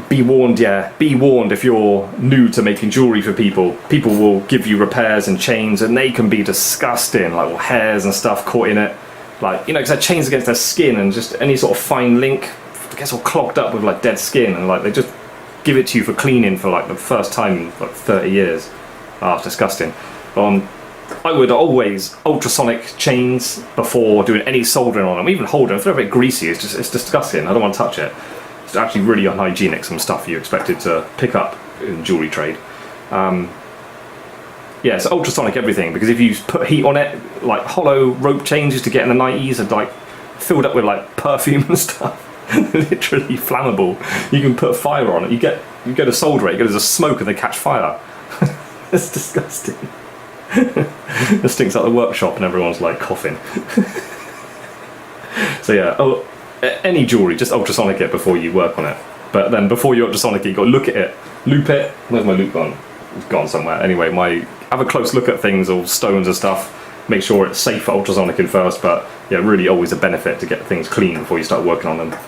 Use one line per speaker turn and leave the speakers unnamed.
be warned, yeah. Be warned if you're new to making jewellery for people. People will give you repairs and chains, and they can be disgusting, like all hairs and stuff caught in it. Like, you know, because their chains against their skin, and just any sort of fine link gets all clogged up with like dead skin, and like they just give it to you for cleaning for like the first time in like 30 years. Ah, it's disgusting. I would always ultrasonic chains before doing any soldering on them, even holding them. If they're a bit greasy, it's disgusting. I don't want to touch it. It's actually really unhygienic, some stuff you expected to pick up in the jewellery trade. Yeah, so ultrasonic everything, because if you put heat on it, like hollow rope chains used to get in the 90s are like filled up with like perfume and stuff. Literally flammable. You can put fire on it. You go to solder it, there's a smoke and they catch fire. It's disgusting. It stinks out the workshop and everyone's like coughing. So yeah, any jewellery, just ultrasonic it before you work on it. But then before you ultrasonic it, you've got to look at it, loop it. Where's my loop gone? It's gone somewhere. Anyway, have a close look at things, or stones and stuff. Make sure it's safe for ultrasonicing first, but yeah, really always a benefit to get things clean before you start working on them.